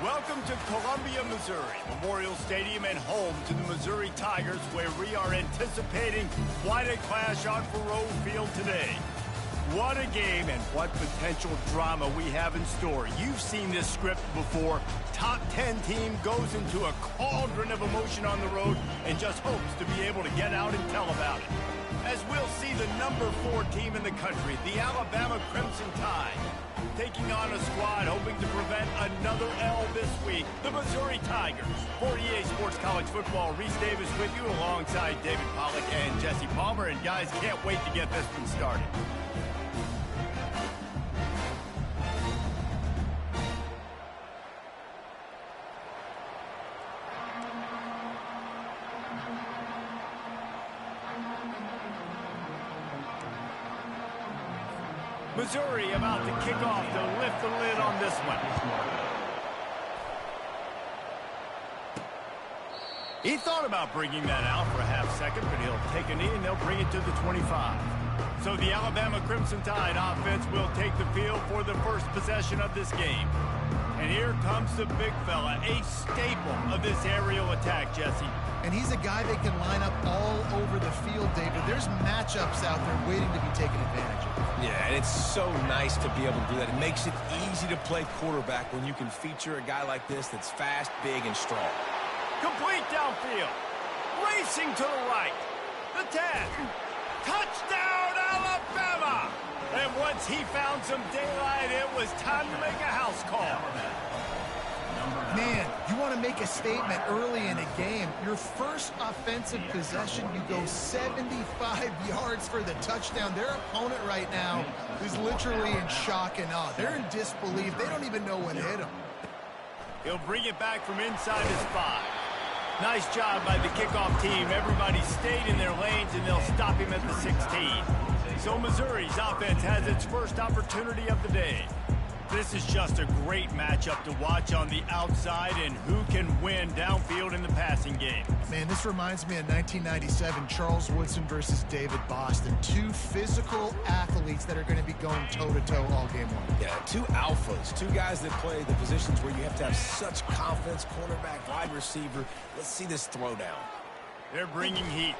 Welcome to Columbia, Missouri, Memorial Stadium and home to the Missouri Tigers, where we are anticipating quite a clash on Faroe Field today. What a game and what potential drama we have in store. You've seen this script before. Top 10 team goes into a cauldron of emotion on the road and just hopes to be able to get out and tell about it. As we'll see the number 4 team in the country, the Alabama Crimson Tide, taking on a squad hoping to prevent another L this week, the Missouri Tigers. For EA Sports College Football, Reese Davis with you alongside David Pollack and Jesse Palmer. And guys, can't wait to get this one started. Missouri about to kick off to lift the lid on this one. He thought about bringing that out for a half second, but he'll take a knee and they'll bring it to the 25. So the Alabama Crimson Tide offense will take the field for the first possession of this game. And here comes the big fella, a staple of this aerial attack, Jesse. And he's a guy that can line up all over the field, David. There's matchups out there waiting to be taken advantage of. Yeah, and it's so nice to be able to do that. It makes it easy to play quarterback when you can feature a guy like this that's fast, big, and strong. Complete downfield. Racing to the right. The 10. Touchdown, Alabama! And once he found some daylight, it was time to make a house call. Man, you want to make a statement early in a game. Your first offensive possession, you go 75 yards for the touchdown. Their opponent right now is literally in shock and awe. They're in disbelief. They don't even know what hit them. He'll bring it back from inside his 5. Nice job by the kickoff team. Everybody stayed in their lanes, and they'll stop him at the 16. So Missouri's offense has its first opportunity of the day. This is just a great matchup to watch on the outside and who can win downfield in the passing game. Man, this reminds me of 1997, Charles Woodson versus David Boston. 2 physical athletes that are going to be going toe-to-toe all game long. Yeah, 2 alphas, 2 guys that play the positions where you have to have such confidence, cornerback, wide receiver. Let's see this throwdown. They're bringing heat.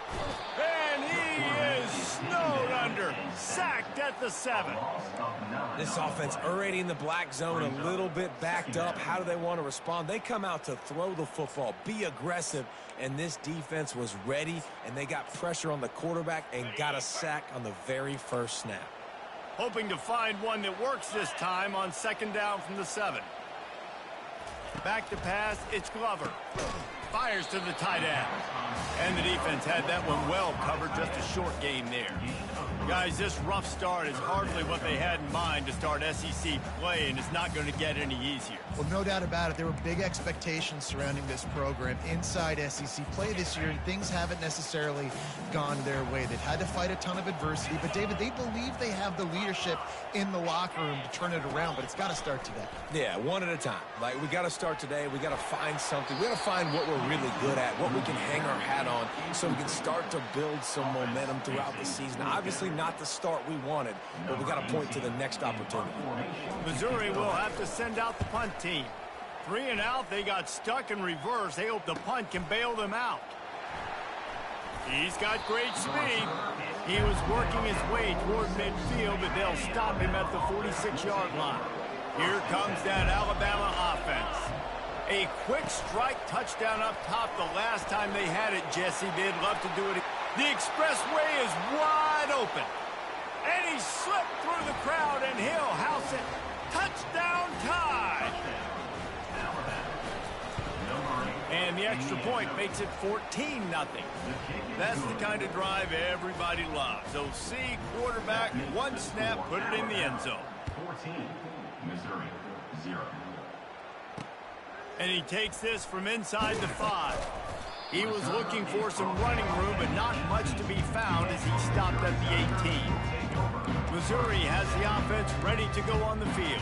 And he is snowed under, sacked at the 7. This offense already in the black zone, a little bit backed up. How do they want to respond? They come out to throw the football, be aggressive, and this defense was ready, and they got pressure on the quarterback and got a sack on the very first snap. Hoping to find one that works this time on 2nd down from the 7. Back to pass, it's Glover. Fires to the tight end. And the defense had that one well covered, just a short game there. Guys, this rough start is hardly what they had in mind to start SEC play, and it's not going to get any easier. Well, no doubt about it. There were big expectations surrounding this program inside SEC play this year, and things haven't necessarily gone their way. They've had to fight a ton of adversity, but, David, they believe they have the leadership in the locker room to turn it around, but it's got to start today. Yeah, one at a time. Like, we got to start today. We got to find something. We got to find what we're really good at, what we can hang our hat on, so we can start to build some momentum throughout the season. Obviously not the start we wanted, but we got to point to the next opportunity. Missouri will have to send out the punt team. 3 and out, they got stuck in reverse. They hope the punt can bail them out. He's got great speed. He was working his way toward midfield, but they'll stop him at the 46-yard line. Here comes that Alabama offense. A quick strike touchdown up top the last time they had it, Jesse. They'd love to do it. The expressway is wide open. And he slipped through the crowd, and he'll house it. Touchdown Tide. And the extra point makes it 14-0. That's the kind of drive everybody loves. So see, quarterback, 1 snap, put it in the end zone. 14, Missouri, 0. And he takes this from inside the 5. He was looking for some running room, but not much to be found as he stopped at the 18. Missouri has the offense ready to go on the field.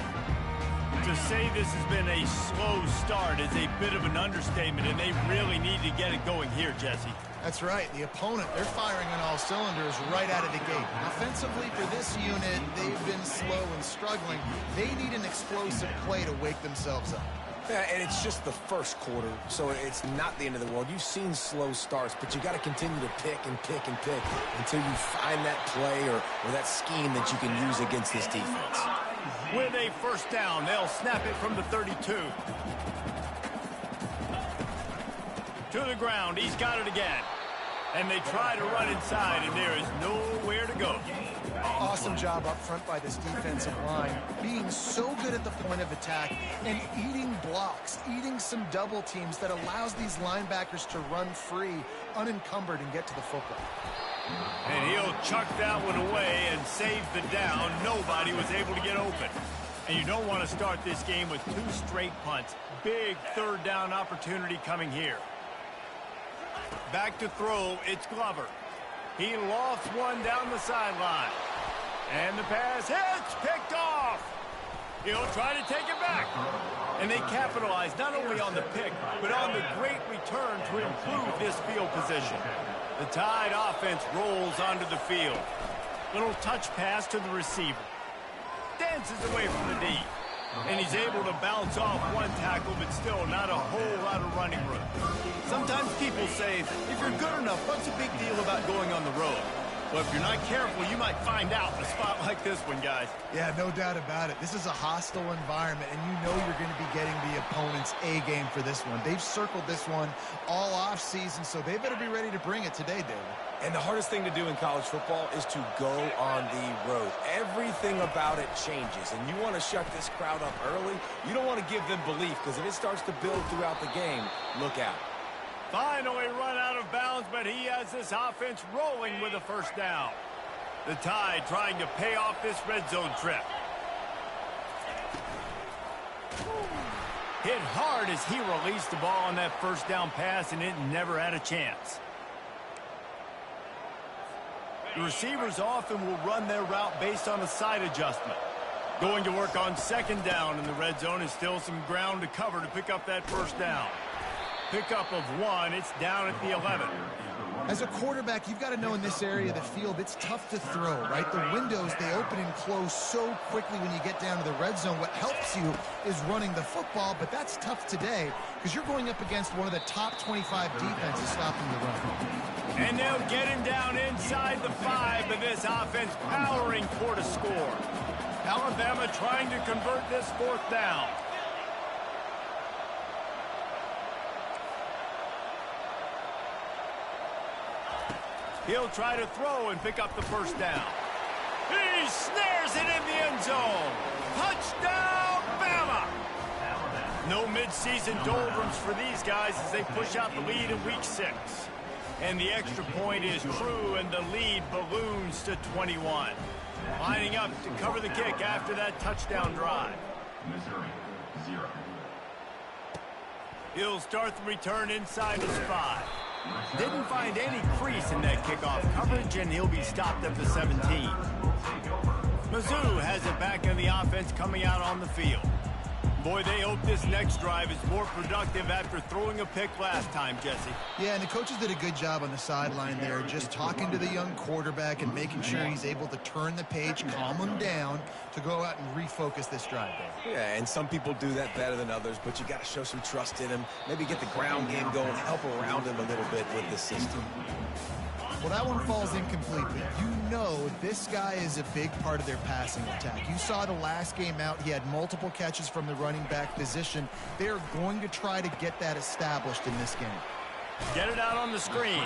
To say this has been a slow start is a bit of an understatement, and they really need to get it going here, Jesse. That's right. The opponent, they're firing on all cylinders right out of the gate. Offensively, for this unit, they've been slow and struggling. They need an explosive play to wake themselves up. Yeah, and it's just the first quarter, so it's not the end of the world. You've seen slow starts, but you got to continue to pick and pick and pick until you find that play or that scheme that you can use against this defense. With a first down, they'll snap it from the 32. To the ground, he's got it again. And they try to run inside, and there is nowhere to go. Awesome job up front by this defensive line, being so good at the point of attack and eating blocks, eating some double teams that allows these linebackers to run free, unencumbered, and get to the football. And he'll chuck that one away and save the down. Nobody was able to get open. And you don't want to start this game with 2 straight punts. Big third down opportunity coming here. Back to throw, it's Glover. He lofts one down the sideline. And the pass hits, picked off. He'll try to take it back. And they capitalize not only on the pick, but on the great return to improve this field position. The Tide offense rolls onto the field. Little touch pass to the receiver. Dances away from the D. And he's able to bounce off one tackle, but still not a whole lot of running room. Sometimes people say, if you're good enough, what's the big deal about going on the road? Well, if you're not careful, you might find out in a spot like this one, guys. Yeah, no doubt about it. This is a hostile environment, and you know you're going to be getting the opponent's A game for this one. They've circled this one all offseason, so they better be ready to bring it today, David. And the hardest thing to do in college football is to go on the road. Everything about it changes, and you want to shut this crowd up early. You don't want to give them belief, because if it starts to build throughout the game, look out. Finally run out of bounds, but he has this offense rolling with a first down. The Tide trying to pay off this red zone trip. Hit hard as he released the ball on that first down pass, and it never had a chance. The receivers often will run their route based on a side adjustment. Going to work on second down in the red zone is still some ground to cover to pick up that first down. Pickup of 1, it's down at the 11. As a quarterback, you've got to know in this area of the field, it's tough to throw, right? The windows, they open and close so quickly when you get down to the red zone. What helps you is running the football, but that's tough today because you're going up against one of the top 25 defenses stopping the run. And they'll get him down inside the 5, but this offense powering toward a score. Alabama trying to convert this fourth down. He'll try to throw and pick up the first down. He snares it in the end zone. Touchdown, Bama! No midseason doldrums for these guys as they push out the lead in week 6. And the extra point is true, and the lead balloons to 21. Lining up to cover the kick after that touchdown drive. Missouri, 0. He'll start the return inside his 5. Didn't find any crease in that kickoff coverage, and he'll be stopped at the 17. Mizzou has it back in the offense coming out on the field. Boy, they hope this next drive is more productive after throwing a pick last time, Jesse. Yeah, and the coaches did a good job on the sideline there, just talking to the young quarterback and making sure he's able to turn the page, calm him down to go out and refocus this drive there. Yeah, and some people do that better than others, but you got to show some trust in him. Maybe get the ground game going, help around him a little bit with this system. Well, that one falls incomplete, but you know this guy is a big part of their passing attack. You saw the last game out, he had multiple catches from the running back position. They're going to try to get that established in this game. Get it out on the screen.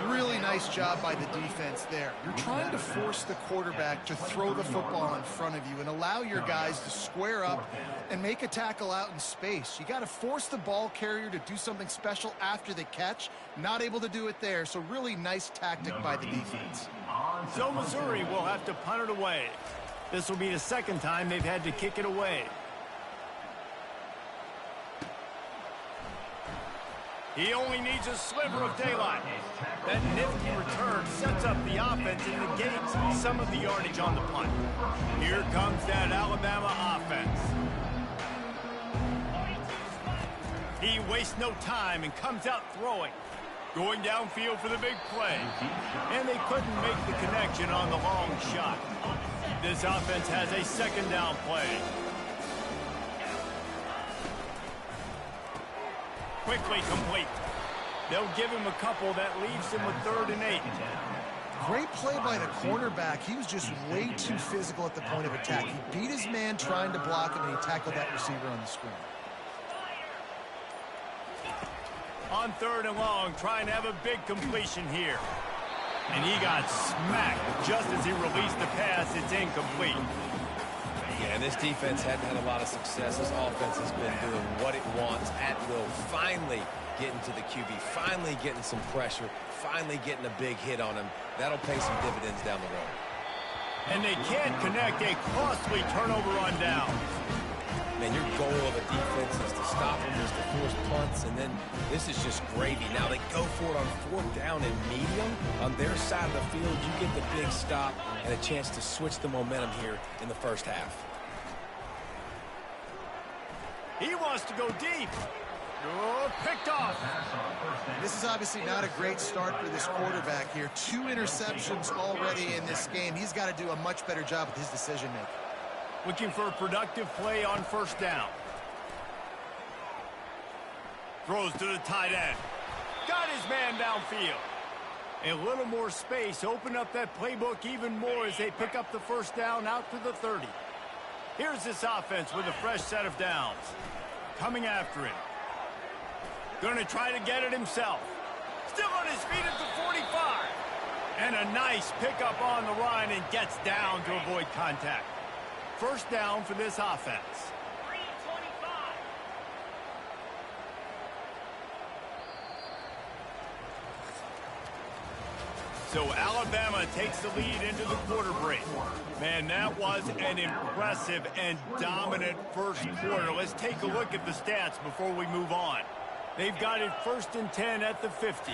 Really nice job by the defense there. You're trying to force the quarterback to throw the football in front of you and allow your guys to square up and make a tackle out in space. You got to force the ball carrier to do something special after the catch. Not able to do it there, so really nice tactic by the defense. So Missouri will have to punt it away. This will be the second time they've had to kick it away. He only needs a sliver of daylight. That nifty return sets up the offense and negates some of the yardage on the punt. Here comes that Alabama offense. He wastes no time and comes out throwing. Going downfield for the big play. And they couldn't make the connection on the long shot. This offense has a second down play. quickly complete. They'll give him a couple. That leaves him with 3rd and 8. Great play by the cornerback. He was just way too physical at the point of attack. He beat his man trying to block him, and he tackled that receiver on the screen. On 3rd and long, trying to have a big completion here. And he got smacked just as he released the pass. It's incomplete. Yeah, this defense hadn't had a lot of success. This offense has been doing what it wants at will. Finally getting to the QB, finally getting some pressure, finally getting a big hit on him. That'll pay some dividends down the road. And they can't connect a costly turnover on down. Man, your goal of a defense is to stop them, is to force punts, and then this is just gravy. Now they go for it on 4th down and medium. On their side of the field, you get the big stop and a chance to switch the momentum here in the first half. He wants to go deep. Oh, picked off. This is obviously not a great start for this quarterback here. 2 interceptions already in this game. He's got to do a much better job with his decision-making. Looking for a productive play on 1st down. Throws to the tight end. Got his man downfield. A little more space. Open up that playbook even more as they pick up the 1st down out to the 30. Here's this offense with a fresh set of downs. Coming after him. Going to try to get it himself. Still on his feet at the 45. And a nice pickup on the line and gets down to avoid contact. 1st down for this offense. So Alabama takes the lead into the quarter break. Man, that was an impressive and dominant first quarter. Let's take a look at the stats before we move on. They've got it 1st and 10 at the 50.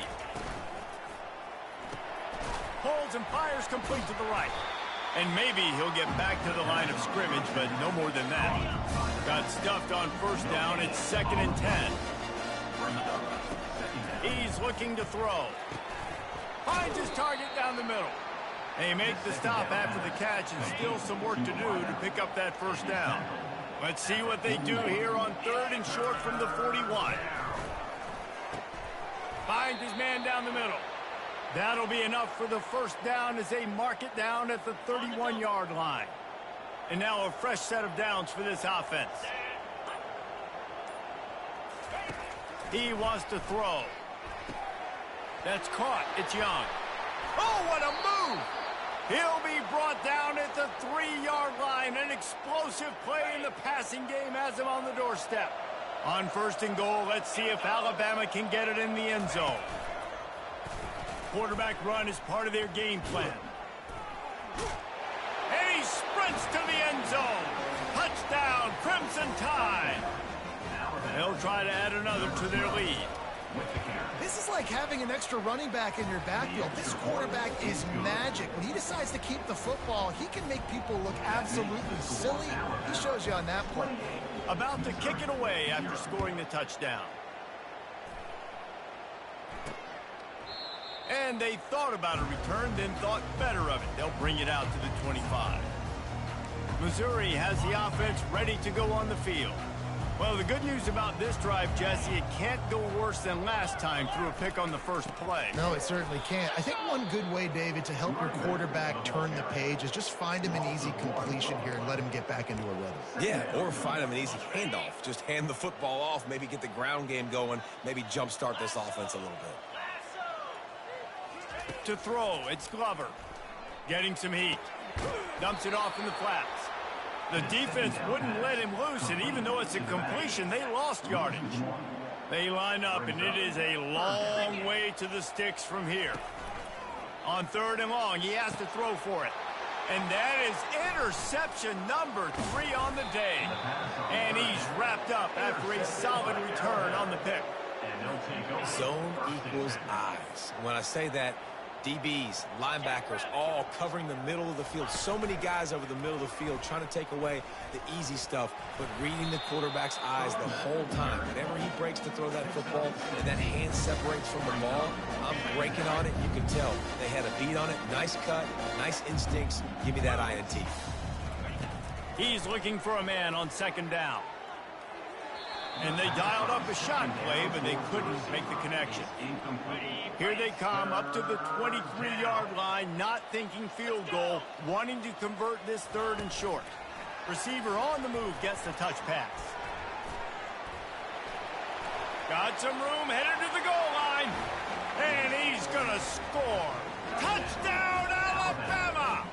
Holds and fires complete to the right. And maybe he'll get back to the line of scrimmage, but no more than that. Got stuffed on 1st down. It's 2nd and 10. He's looking to throw. Finds his target down the middle. They make the stop after the catch and still some work to do to pick up that 1st down. Let's see what they do here on 3rd and short from the 41. Finds his man down the middle. That'll be enough for the 1st down as they mark it down at the 31-yard line. And now a fresh set of downs for this offense. He wants to throw. That's caught. It's Young. Oh, what a move! He'll be brought down at the 3-yard line. An explosive play in the passing game has him on the doorstep. On 1st and goal, let's see if Alabama can get it in the end zone. Quarterback run is part of their game plan. And he sprints to the end zone. Touchdown, Crimson Tide. They'll try to add another to their lead. This is like having an extra running back in your backfield. This quarterback is magic. When he decides to keep the football, he can make people look absolutely silly. He shows you on that play. About to kick it away after scoring the touchdown. And they thought about a return, then thought better of it. They'll bring it out to the 25. Missouri has the offense ready to go on the field. Well, the good news about this drive, Jesse, it can't go worse than last time through a pick on the first play. No, it certainly can't. I think one good way, David, to help your quarterback turn the page is just find him an easy completion here and let him get back into a rhythm. Yeah, or find him an easy handoff. Just hand the football off, maybe get the ground game going, maybe jumpstart this offense a little bit. To throw, it's Glover. Getting some heat. Dumps it off in the flats. The defense wouldn't let him loose, and even though it's a completion, they lost yardage. They line up, and it is a long way to the sticks from here. On 3rd and long, he has to throw for it. And that is interception number 3 on the day. And he's wrapped up after a solid return on the pick. Zone equals eyes. When I say that, DBs, linebackers, all covering the middle of the field. So many guys over the middle of the field trying to take away the easy stuff, but reading the quarterback's eyes the whole time. Whenever he breaks to throw that football and that hand separates from the ball, I'm breaking on it. You can tell they had a beat on it. Nice cut, nice instincts. Give me that INT. He's looking for a man on 2nd down. And they dialed up a shot play, but they couldn't make the connection. Here they come up to the 23-yard line, not thinking field goal, wanting to convert this third and short. Receiver on the move gets the touch pass. Got some room, headed to the goal line. And he's going to score. Touchdown, Alabama!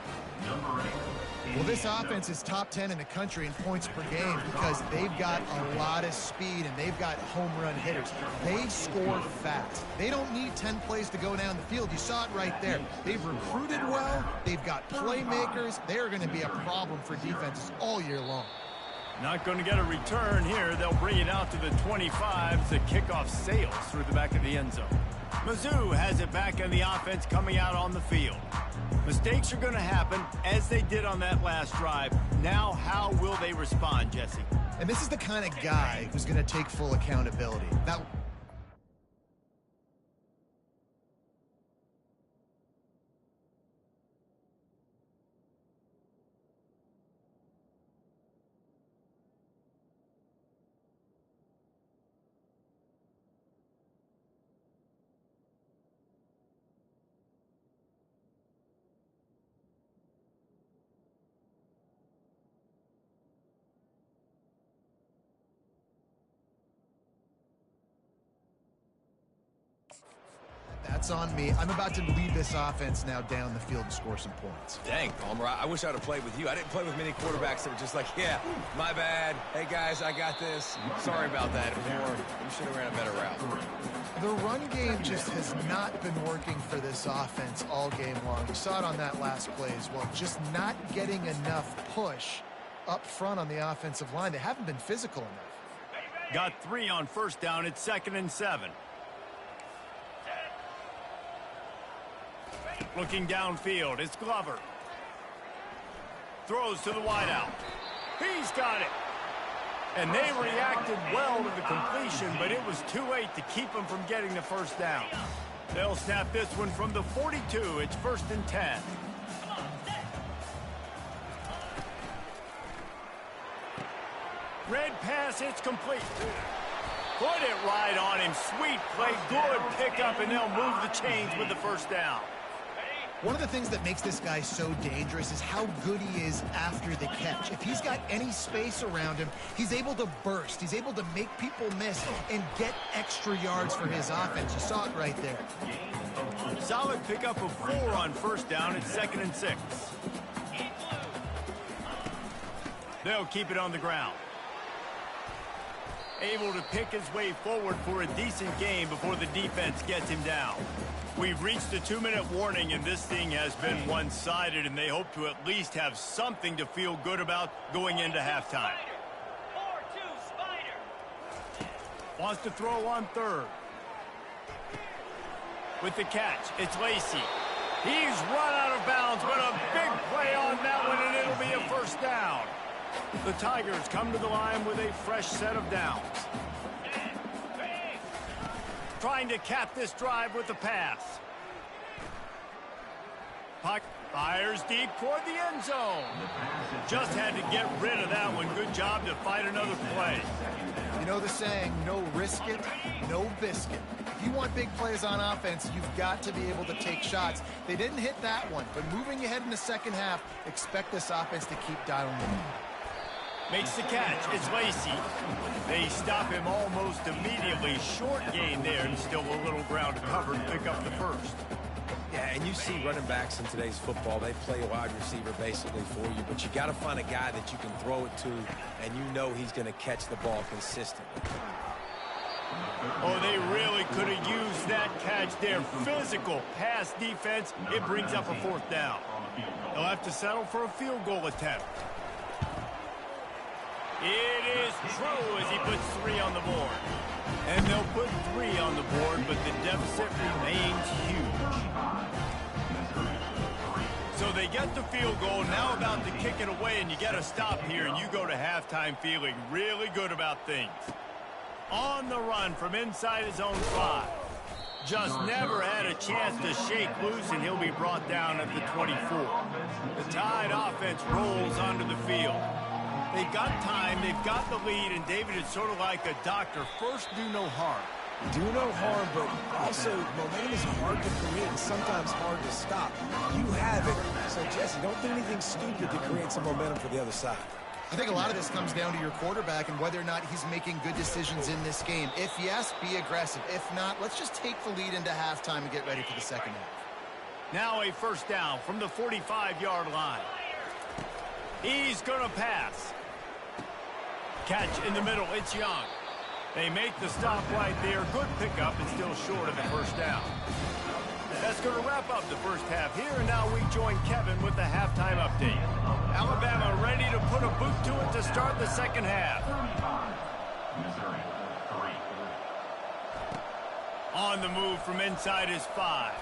Well, this offense is top 10 in the country in points per game because they've got a lot of speed and they've got home run hitters. They score fast. They don't need 10 plays to go down the field. You saw it right there. They've recruited well. They've got playmakers. They're going to be a problem for defenses all year long. Not going to get a return here. They'll bring it out to the 25. The kickoff sails through the back of the end zone. Mizzou has it back in the offense coming out on the field. Mistakes are going to happen, as they did on that last drive. Now, how will they respond, Jesse? And this is the kind of guy who's going to take full accountability. Now, that's on me. I'm about to lead this offense now down the field and score some points. Dang, Palmer, I wish I would have played with you. I didn't play with many quarterbacks that were just like, yeah, my bad. Hey, guys, I got this. Sorry about that. It was more, we should have ran a better route. The run game just has not been working for this offense all game long. We saw it on that last play as well. Just not getting enough push up front on the offensive line. They haven't been physical enough. Got 3 on first down. It's 2nd and 7. Looking downfield, it's Glover. Throws to the wideout. He's got it. And they reacted well to the completion, but it was too late to keep them from getting the first down. They'll snap this one from the 42. It's 1st and 10. Red pass, it's complete. Put it right on him. Sweet play, good pickup, and they'll move the chains with the first down. One of the things that makes this guy so dangerous is how good he is after the catch. If he's got any space around him, he's able to burst. He's able to make people miss and get extra yards for his offense. You saw it right there. Solid pickup of 4 on first down. It's 2nd and 6. They'll keep it on the ground. Able to pick his way forward for a decent game before the defense gets him down. We've reached the 2-minute warning, and this thing has been one-sided, and they hope to at least have something to feel good about going into halftime. Wants to throw on third. With the catch, it's Lacey. He's run out of bounds, but a big play on that one, and it'll be a first down. The Tigers come to the line with a fresh set of downs. Trying to cap this drive with the pass. Puck fires deep toward the end zone. Just had to get rid of that one. Good job to fight another play. You know the saying, no risk it, no biscuit. If you want big plays on offense, you've got to be able to take shots. They didn't hit that one, but moving ahead in the second half, expect this offense to keep dialing them in. Makes the catch. It's Lacey. They stop him almost immediately. Short gain there, and still a little ground to cover to pick up the first. Yeah, and you see running backs in today's football, they play a wide receiver basically for you, but you got to find a guy that you can throw it to, and you know he's going to catch the ball consistently. Oh, they really could have used that catch there. Physical pass defense. It brings up a 4th down. They'll have to settle for a field goal attempt. It is true as he puts 3 on the board. And they'll put 3 on the board, but the deficit remains huge. So they get the field goal, now about to kick it away, and you got to stop here, and you go to halftime feeling really good about things. On the run from inside his own 5. Just never had a chance to shake loose, and he'll be brought down at the 24. The Tide offense rolls onto the field. They've got time, they've got the lead, and David is sort of like a doctor. First, do no harm. Do no harm, but also momentum is hard to create and sometimes hard to stop. You have it. So, Jesse, don't do anything stupid to create some momentum for the other side. I think a lot of this comes down to your quarterback and whether or not he's making good decisions in this game. If yes, be aggressive. If not, let's just take the lead into halftime and get ready for the second half. Now a first down from the 45-yard line. He's going to pass. Catch in the middle. It's Young. They make the stop right there. Good pickup and still short of the first down. That's going to wrap up the first half here, and now we join Kevin with the halftime update. Alabama ready to put a boot to it to start the second half. Missouri, 3. On the move from inside his 5.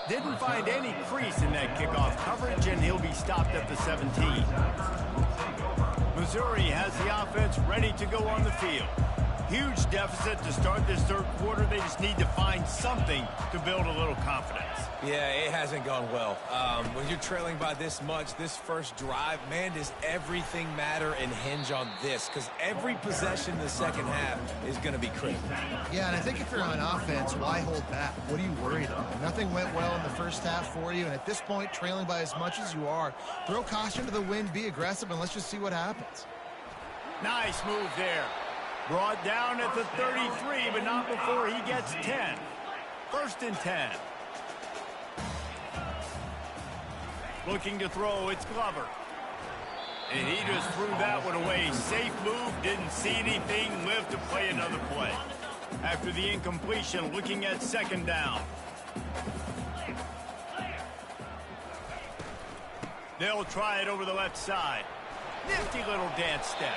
Didn't find any crease in that kickoff coverage, and he'll be stopped at the 17. Missouri has the offense ready to go on the field. Huge deficit to start this third quarter. They just need to find something to build a little confidence. Yeah, it hasn't gone well. When you're trailing by this much, this first drive, man, does everything matter and hinge on this? Because every possession in the second half is going to be critical. Yeah, and I think if you're on offense, why hold back? What are you worried about? Nothing went well in the first half for you, and at this point, trailing by as much as you are, throw caution to the wind, be aggressive, and let's just see what happens. Nice move there. Brought down at the 33, but not before he gets 10. First and 10. Looking to throw, it's Glover. And he just threw that one away. Safe move, didn't see anything, lived to play another play. After the incompletion, looking at second down. They'll try it over the left side. Nifty little dance step.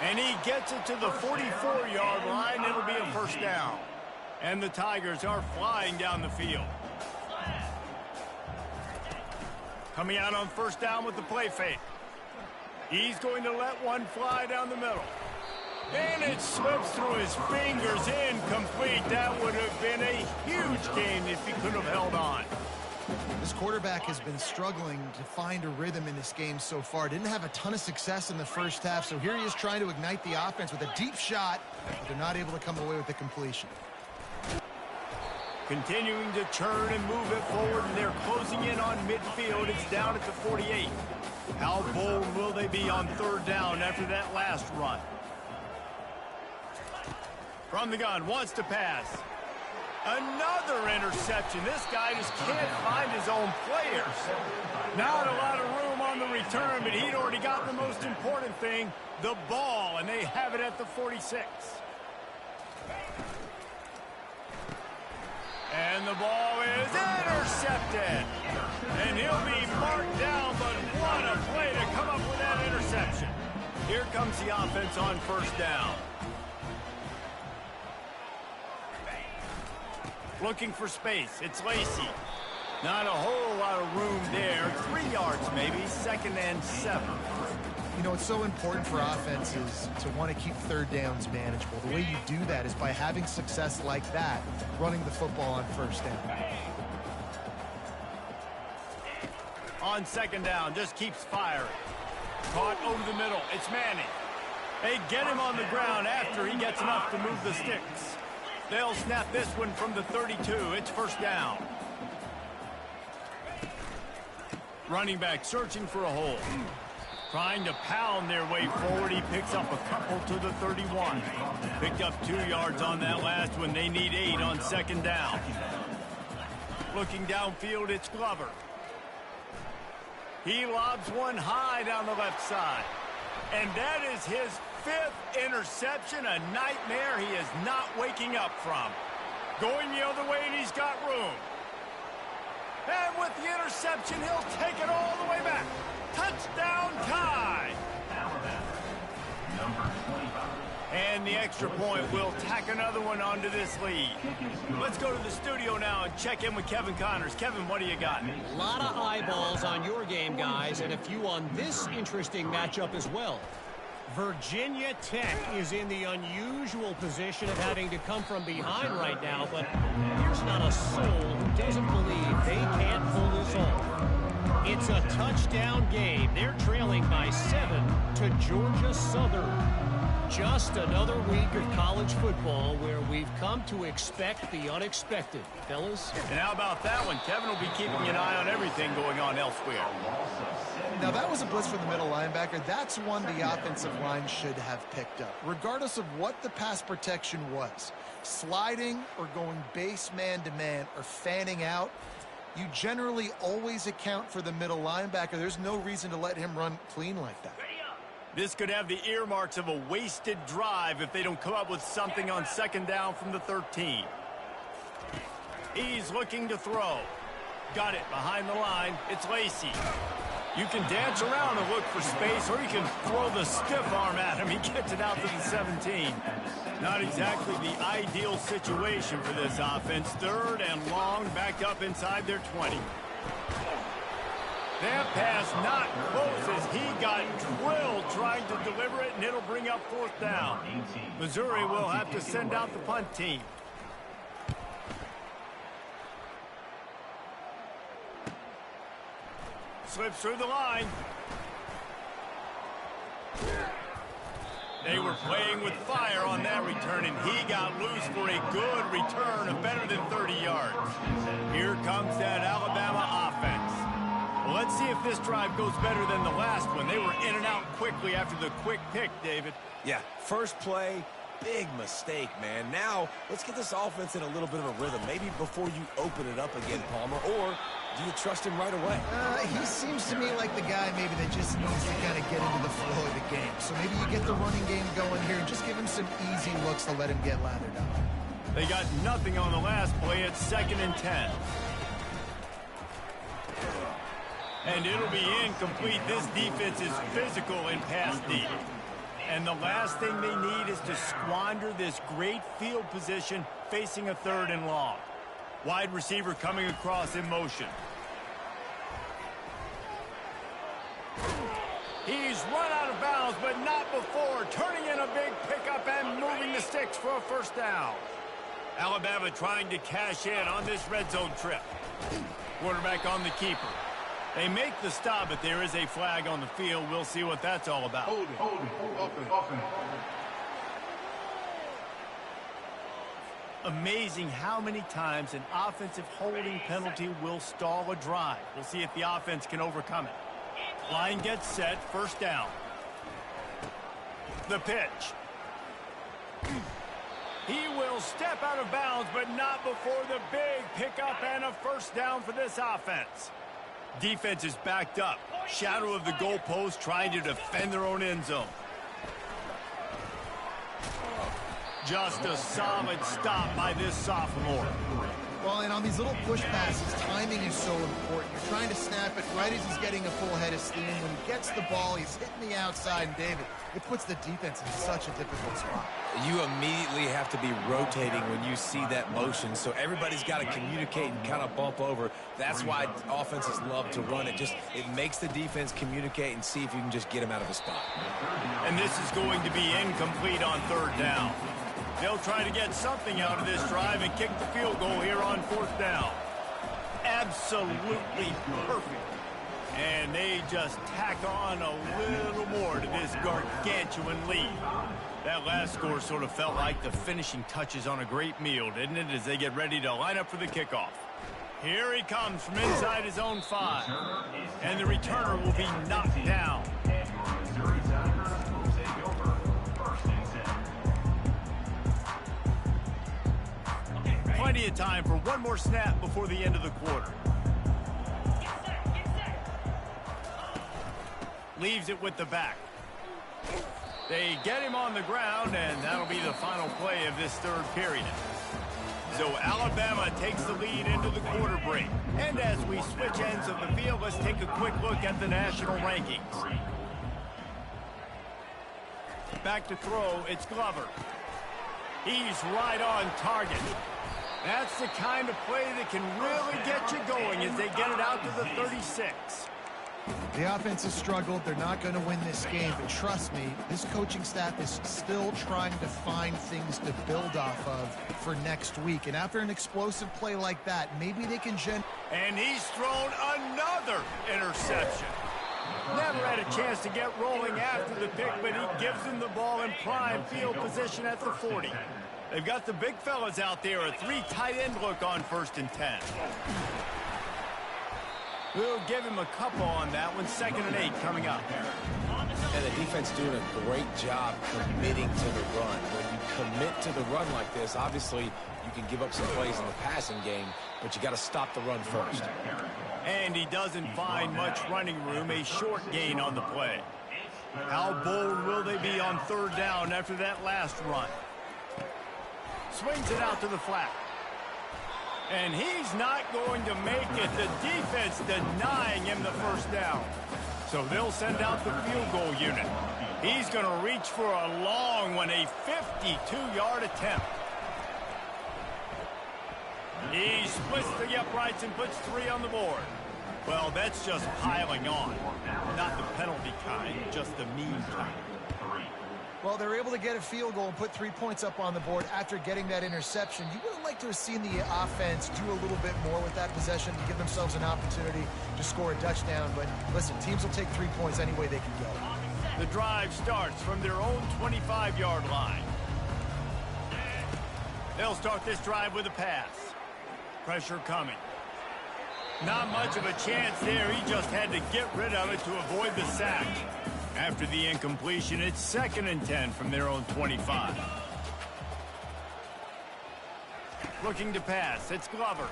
And he gets it to the 44-yard line. It'll be a first down. And the Tigers are flying down the field. Coming out on first down with the play fake. He's going to let one fly down the middle. And it slips through his fingers, incomplete. That would have been a huge gain if he could have held on. This quarterback has been struggling to find a rhythm in this game so far. Didn't have a ton of success in the first half, so here he is trying to ignite the offense with a deep shot, but they're not able to come away with the completion. Continuing to turn and move it forward, and they're closing in on midfield. It's down at the 48. How bold will they be on third down after that last run? From the gun, wants to pass. Another interception. This guy just can't find his own players. Not a lot of room on the return, but he'd already got the most important thing, the ball, and they have it at the 46. And the ball is intercepted. And he'll be marked down, but what a play to come up with that interception. Here comes the offense on first down. Looking for space. It's Lacey. Not a whole lot of room there. 3 yards maybe. Second and 7. You know, it's so important for offenses to want to keep third downs manageable. The way you do that is by having success like that, running the football on first down. On second down, just keeps firing. Caught over the middle. It's Manning. They get him on the ground after he gets enough to move the sticks. They'll snap this one from the 32. It's first down. Running back searching for a hole. Trying to pound their way forward. He picks up a couple to the 31. Picked up 2 yards on that last one. They need 8 on second down. Looking downfield, it's Glover. He lobs one high down the left side. And that is his 5th interception, a nightmare he is not waking up from. Going the other way, and he's got room. And with the interception, he'll take it all the way back. Touchdown tie. Number 25. And the extra point will tack another one onto this lead. Let's go to the studio now and check in with Kevin Connors. Kevin, what do you got? A lot of eyeballs on your game, guys, and a few on this interesting matchup as well. Virginia Tech is in the unusual position of having to come from behind right now, but there's not a soul who doesn't believe they can't pull this off. It's a touchdown game. They're trailing by 7 to Georgia Southern. Just another week of college football where we've come to expect the unexpected. Fellas? And how about that one? Kevin will be keeping an eye on everything going on elsewhere. Now, that was a blitz from the middle linebacker. That's one the offensive line should have picked up, regardless of what the pass protection was. Sliding or going base man-to-man or fanning out, you generally always account for the middle linebacker. There's no reason to let him run clean like that. This could have the earmarks of a wasted drive if they don't come up with something on second down from the 13. He's looking to throw. Got it behind the line. It's Lacey. You can dance around and look for space, or you can throw the stiff arm at him. He gets it out to the 17. Not exactly the ideal situation for this offense. Third and long, back up inside their 20. That pass not close as he got drilled trying to deliver it, and it'll bring up fourth down. Missouri will have to send out the punt team. Slips through the line. They were playing with fire on that return, and he got loose for a good return of better than 30 yards. Here comes that Alabama offense. Well, let's see if this drive goes better than the last one. They were in and out quickly after the quick pick, David. Yeah, first play, big mistake, man. Now, let's get this offense in a little bit of a rhythm. Maybe before you open it up again, Palmer, or do you trust him right away? He seems to me like the guy maybe that just needs to kind of get into the flow of the game. So maybe you get the running game going here and just give him some easy looks to let him get lathered up. They got nothing on the last play. It's 2nd and 10. And it'll be incomplete. This defense is physical and pass deep. And the last thing they need is to squander this great field position facing a 3rd and long. Wide receiver coming across in motion. He's run out of bounds, but not before. Turning in a big pickup and moving the sticks for a first down. Alabama trying to cash in on this red zone trip. Quarterback on the keeper. They make the stop, but there is a flag on the field. We'll see what that's all about. Amazing how many times an offensive holding penalty will stall a drive. We'll see if the offense can overcome it. Line gets set, first down. The pitch. He will step out of bounds, but not before the big pickup and a first down for this offense. Defense is backed up. Shadow of the goalpost trying to defend their own end zone. Just a solid stop by this sophomore. Well, and on these little push passes, timing is so important. You're trying to snap it right as he's getting a full head of steam. When he gets the ball, he's hitting the outside, and David, it puts the defense in such a difficult spot. You immediately have to be rotating when you see that motion, so everybody's got to communicate and kind of bump over. That's why offenses love to run it. It makes the defense communicate and see if you can just get him out of a spot. And this is going to be incomplete on 3rd down. They'll try to get something out of this drive and kick the field goal here on 4th down. Absolutely perfect. And they just tack on a little more to this gargantuan lead. That last score sort of felt like the finishing touches on a great meal, didn't it, as they get ready to line up for the kickoff. Here he comes from inside his own 5. And the returner will be knocked down. Plenty of time for one more snap before the end of the quarter. Leaves it with the back. They get him on the ground, and that'll be the final play of this 3rd period. So Alabama takes the lead into the quarter break. And as we switch ends of the field, let's take a quick look at the national rankings. Back to throw, it's Glover. He's right on target. That's the kind of play that can really get you going as they get it out to the 36. The offense has struggled. They're not going to win this game, but trust me, this coaching staff is still trying to find things to build off of for next week. And after an explosive play like that, maybe they can And he's thrown another interception. Never had a chance to get rolling after the pick, but he gives him the ball in prime field position at the 40. They've got the big fellas out there, a 3 tight end look on 1st and 10. We'll give him a couple on that one. 2nd and 8 coming up. And the defense doing a great job committing to the run. When you commit to the run like this, obviously you can give up some plays in the passing game, but you got to stop the run first. And he doesn't find much running room, a short gain on the play. How bold will they be on 3rd down after that last run? Swings it out to the flat. And he's not going to make it. The defense denying him the 1st down. So they'll send out the field goal unit. He's going to reach for a long one, a 52-yard attempt. He splits the uprights and puts 3 on the board. Well, that's just piling on. Not the penalty kind, just the mean kind. Well, they're able to get a field goal and put 3 points up on the board after getting that interception. You would have liked to have seen the offense do a little bit more with that possession to give themselves an opportunity to score a touchdown. But listen, teams will take 3 points any way they can go. The drive starts from their own 25-yard line. They'll start this drive with a pass. Pressure coming. Not much of a chance there. He just had to get rid of it to avoid the sack. After the incompletion, it's 2nd and 10 from their own 25. Looking to pass. It's Glover.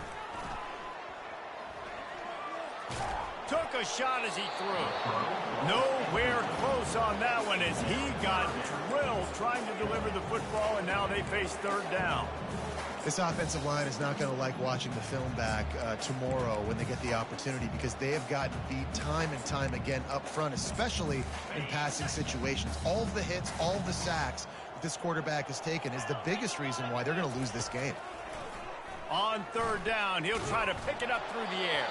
Took a shot as he threw. Nowhere close on that one as he got drilled trying to deliver the football, and now they face 3rd down. This offensive line is not going to like watching the film back tomorrow when they get the opportunity, because they have gotten beat time and time again up front, especially in passing situations. All of the hits, all of the sacks that this quarterback has taken is the biggest reason why they're going to lose this game. On 3rd down, he'll try to pick it up through the air.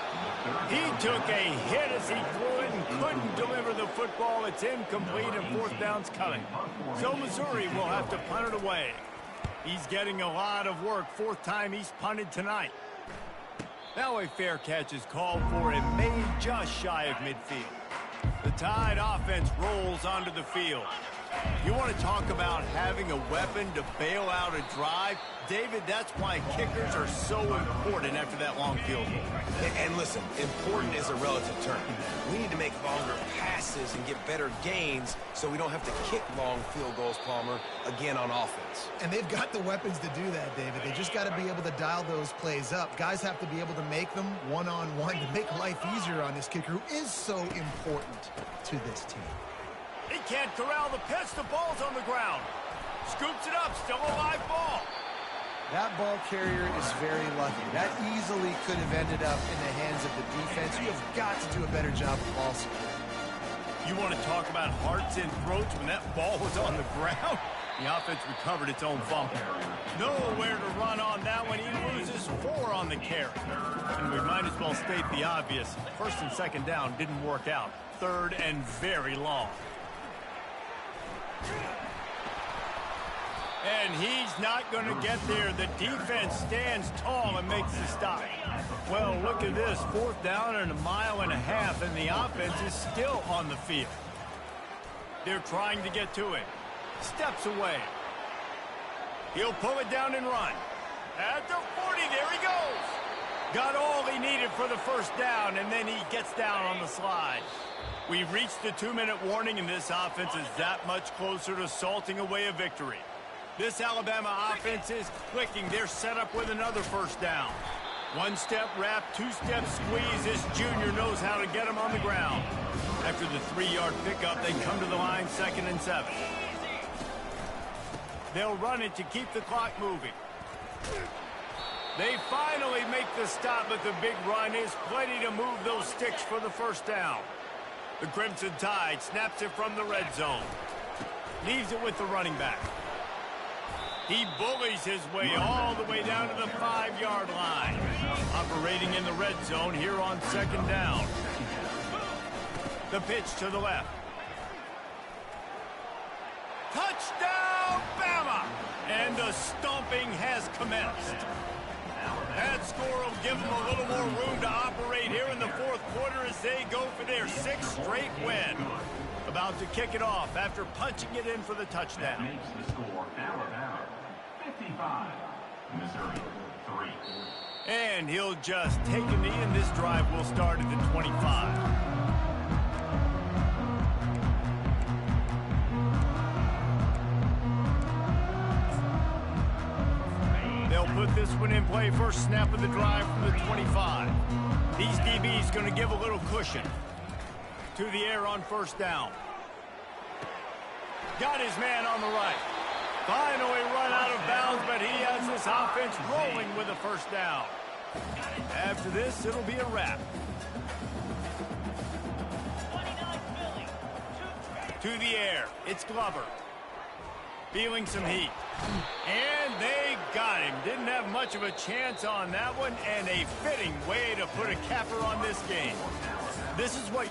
He took a hit as he threw it and couldn't deliver the football. It's incomplete, and 4th down's coming. So Missouri will have to punt it away. He's getting a lot of work. 4th time he's punted tonight. Now a fair catch is called for and made just shy of midfield. The Tide offense rolls onto the field. You want to talk about having a weapon to bail out a drive? David, that's why kickers are so important after that long field goal. And listen, important is a relative term. We need to make longer passes and get better gains so we don't have to kick long field goals, Palmer, again on offense. And they've got the weapons to do that, David. They just got to be able to dial those plays up. Guys have to be able to make them one-on-one to make life easier on this kicker, who is so important to this team. He can't corral the pitch. The ball's on the ground. Scoops it up. Still a live ball. That ball carrier is very lucky. That easily could have ended up in the hands of the defense. You have got to do a better job of ball security. You want to talk about hearts and throats when that ball was on the ground? The offense recovered its own fumble. Nowhere to run on that one. He loses 4 on the carry. And we might as well state the obvious. 1st and 2nd down didn't work out. 3rd and very long. And he's not going to get there. The defense stands tall and makes the stop. Well, look at this. 4th down and 1.5 miles, and the offense is still on the field. They're trying to get to it. Steps away. He'll pull it down and run. At the 40, there he goes. Got all he needed for the 1st down, and then he gets down on the slide. We've reached the 2-minute warning, and this offense is that much closer to salting away a victory. This Alabama offense is clicking. They're set up with another 1st down. 1-step wrap, 2-step squeeze. This junior knows how to get him on the ground. After the 3-yard pickup, they come to the line, 2nd and 7. They'll run it to keep the clock moving. They finally make the stop, but the big run is plenty to move those sticks for the 1st down. The Crimson Tide snaps it from the red zone. Leaves it with the running back. He bullies his way all the way down to the 5-yard line. Operating in the red zone here on 2nd down. The pitch to the left. Touchdown, Bama! And the stomping has commenced. That score will give them a little more room to operate here in the fourth quarter as they go for their 6th straight win. About to kick it off after punching it in for the touchdown. Makes the score Alabama 55, Missouri 3. And he'll just take a knee, and this drive will start at the 25. They'll put this one in play first snap of the drive from the 25. These DBs going to give a little cushion. To the air on first down. Got his man on the right. Finally run out of bounds, but he has this offense rolling with a first down. After this, it'll be a wrap. To the air. It's Glover. Feeling some heat. And they got him. Didn't have much of a chance on that one, and a fitting way to put a capper on this game. This is what